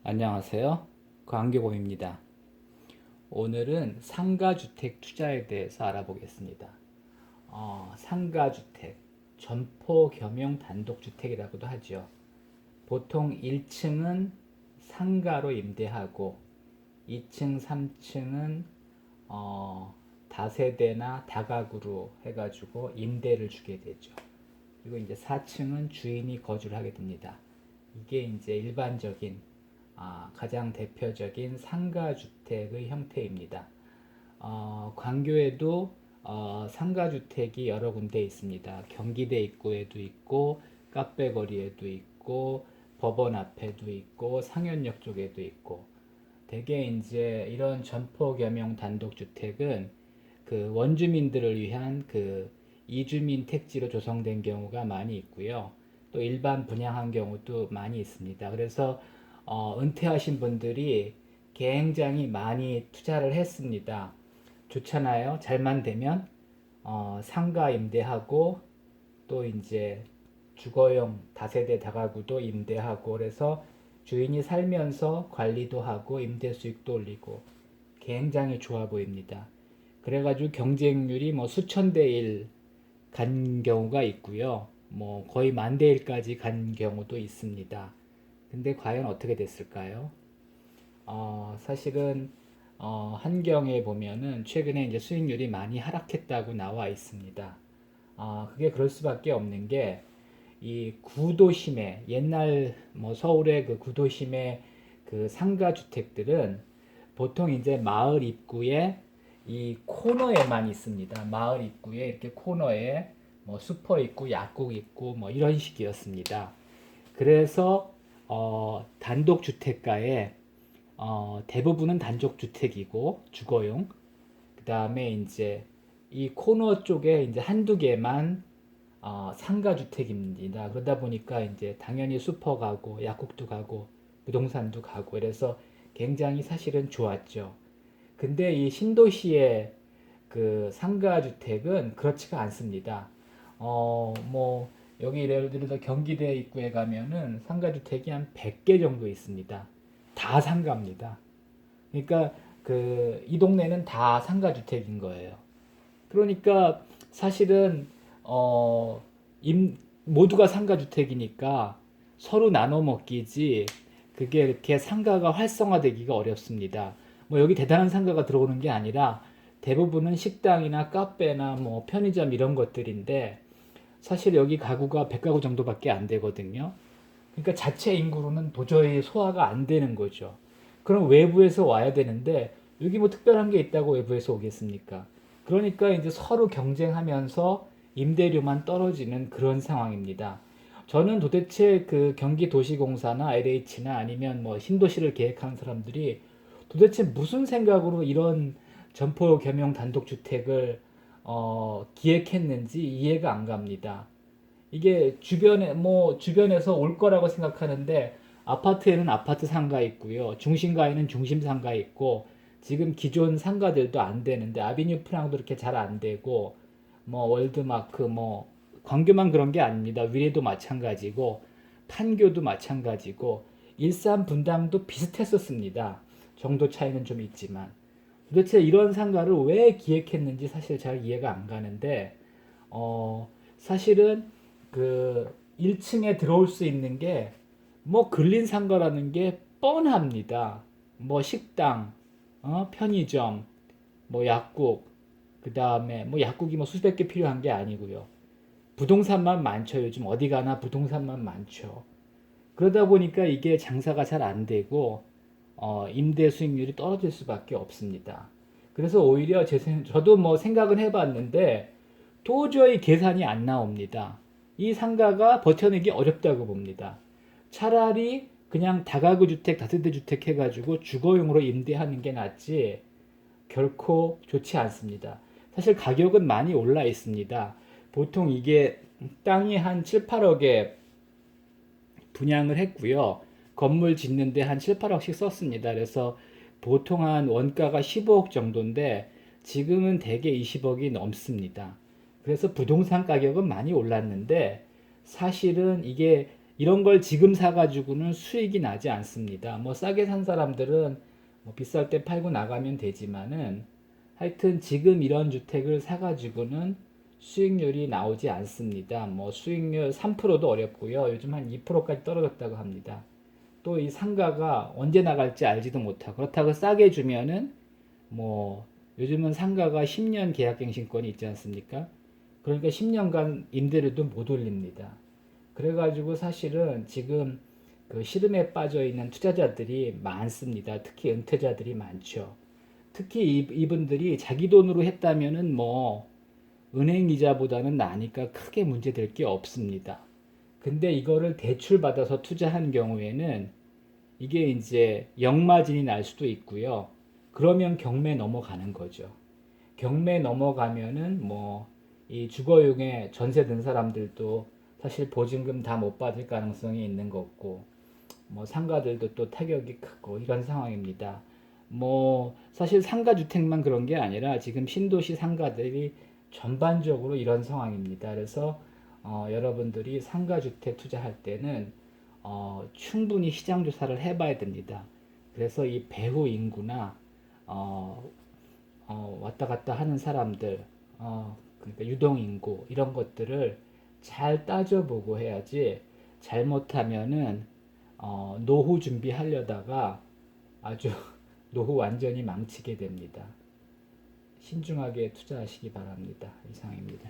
안녕하세요. 광교곰입니다. 오늘은 상가주택 투자에 대해서 알아보겠습니다. 상가주택, 점포 겸용 단독주택이라고도 하죠. 보통 1층은 상가로 임대하고 2층, 3층은 다세대나 다가구로 해가지고 임대를 주게 되죠. 그리고 이제 4층은 주인이 거주를 하게 됩니다. 이게 이제 일반적인 가장 대표적인 상가주택의 형태입니다. 광교에도 상가주택이 여러 군데 있습니다. 경기대 입구에도 있고 카페거리에도 있고 법원 앞에도 있고 상현역 쪽에도 있고 대개 이제 이런 점포 겸용 단독주택은 그 원주민들을 위한 그 이주민 택지로 조성된 경우가 많이 있고요. 또 일반 분양한 경우도 많이 있습니다. 그래서 은퇴하신 분들이 굉장히 많이 투자를 했습니다. 좋잖아요. 잘만 되면 상가 임대하고 또 이제 주거용 다세대 다가구도 임대하고 그래서 주인이 살면서 관리도 하고 임대 수익도 올리고 굉장히 좋아 보입니다. 그래가지고 경쟁률이 뭐 수천 대 1 간 경우가 있고요. 뭐 거의 만 대 1까지 간 경우도 있습니다. 근데 과연 어떻게 됐을까요? 사실은 한경에 보면은 최근에 이제 수익률이 많이 하락했다고 나와 있습니다. 그게 그럴 수밖에 없는 게 이 구도심에 옛날 뭐 서울의 그 구도심의 그 상가 주택들은 보통 이제 마을 입구에 이 코너에만 있습니다. 마을 입구에 이렇게 코너에 뭐 슈퍼 있고 약국 있고 뭐 이런 식이었습니다. 그래서 단독 주택가에 대부분은 단독 주택이고 주거용. 그다음에 이제 이 코너 쪽에 이제 한두 개만 상가 주택입니다. 그러다 보니까 이제 당연히 슈퍼 가고 약국도 가고 부동산도 가고 그래서 굉장히 사실은 좋았죠. 근데 이 신도시의 그 상가 주택은 그렇지가 않습니다. 뭐 여기 예를 들어서 경기대 입구에 가면은 상가 주택이 한 100개 정도 있습니다. 다 상가입니다. 그러니까 그 이 동네는 다 상가 주택인 거예요. 그러니까 사실은 어, 모두가 상가 주택이니까 서로 나눠 먹기지 그게 이렇게 상가가 활성화되기가 어렵습니다. 뭐 여기 대단한 상가가 들어오는 게 아니라 대부분은 식당이나 카페나 뭐 편의점 이런 것들인데 사실 여기 가구가 100가구 정도밖에 안 되거든요. 그러니까 자체 인구로는 도저히 소화가 안 되는 거죠. 그럼 외부에서 와야 되는데 여기 뭐 특별한 게 있다고 외부에서 오겠습니까? 그러니까 이제 서로 경쟁하면서 임대료만 떨어지는 그런 상황입니다. 저는 도대체 그 경기도시공사나 LH나 아니면 뭐 신도시를 계획하는 사람들이 도대체 무슨 생각으로 이런 점포 겸용 단독주택을 기획했는지 이해가 안 갑니다. 이게 주변에서 올 거라고 생각하는데 아파트에는 아파트 상가 있고요. 중심가에는 중심 상가 있고 지금 기존 상가들도 안 되는데 아비뉴 프랑도 이렇게 잘 안 되고 뭐 월드마크 뭐 광교만 그런 게 아닙니다. 위례도 마찬가지고 판교도 마찬가지고 일산 분당도 비슷했었습니다. 정도 차이는 좀 있지만 도대체 이런 상가를 왜 기획했는지 사실 잘 이해가 안 가는데 사실은 그 1층에 들어올 수 있는 게 뭐 근린 상가라는 게 뻔합니다. 뭐 식당, 편의점, 뭐 약국, 그 다음에 뭐 약국이 뭐 수백 개 필요한 게 아니고요. 부동산만 많죠. 요즘 어디 가나 부동산만 많죠. 그러다 보니까 이게 장사가 잘 안 되고 임대 수익률이 떨어질 수밖에 없습니다. 그래서 오히려 저도 뭐 생각은 해봤는데 도저히 계산이 안 나옵니다. 이 상가가 버텨내기 어렵다고 봅니다. 차라리 그냥 다가구 주택, 다세대 주택 해가지고 주거용으로 임대하는 게 낫지 결코 좋지 않습니다. 사실 가격은 많이 올라 있습니다. 보통 이게 땅이 한 7, 8억에 분양을 했고요. 건물 짓는데 한 7, 8억씩 썼습니다. 그래서 보통 한 원가가 15억 정도인데 지금은 대개 20억이 넘습니다. 그래서 부동산 가격은 많이 올랐는데 사실은 이게 이런 걸 지금 사가지고는 수익이 나지 않습니다. 뭐 싸게 산 사람들은 뭐 비쌀 때 팔고 나가면 되지만은 하여튼 지금 이런 주택을 사가지고는 수익률이 나오지 않습니다. 뭐 수익률 3%도 어렵고요. 요즘 한 2%까지 떨어졌다고 합니다. 또 이 상가가 언제 나갈지 알지도 못하고 그렇다고 싸게 주면은 뭐 요즘은 상가가 10년 계약갱신권이 있지 않습니까? 그러니까 10년간 임대료도 못 올립니다. 그래가지고 사실은 지금 그 시름에 빠져 있는 투자자들이 많습니다. 특히 은퇴자들이 많죠. 특히 이분들이 자기 돈으로 했다면은 뭐 은행 이자보다는 나니까 크게 문제될 게 없습니다. 근데 이거를 대출 받아서 투자한 경우에는 이게 이제 역마진이 날 수도 있고요. 그러면 경매 넘어가는 거죠. 경매 넘어가면은 뭐 이 주거용에 전세 든 사람들도 사실 보증금 다 못 받을 가능성이 있는 거고 뭐 상가들도 또 타격이 크고 이런 상황입니다. 뭐 사실 상가 주택만 그런 게 아니라 지금 신도시 상가들이 전반적으로 이런 상황입니다. 그래서 여러분들이 상가 주택 투자할 때는 충분히 시장 조사를 해봐야 됩니다. 그래서 이 배후 인구나 어, 왔다 갔다 하는 사람들, 그러니까 유동인구 이런 것들을 잘 따져보고 해야지 잘못하면은 노후 준비하려다가 아주 노후 완전히 망치게 됩니다. 신중하게 투자하시기 바랍니다. 이상입니다.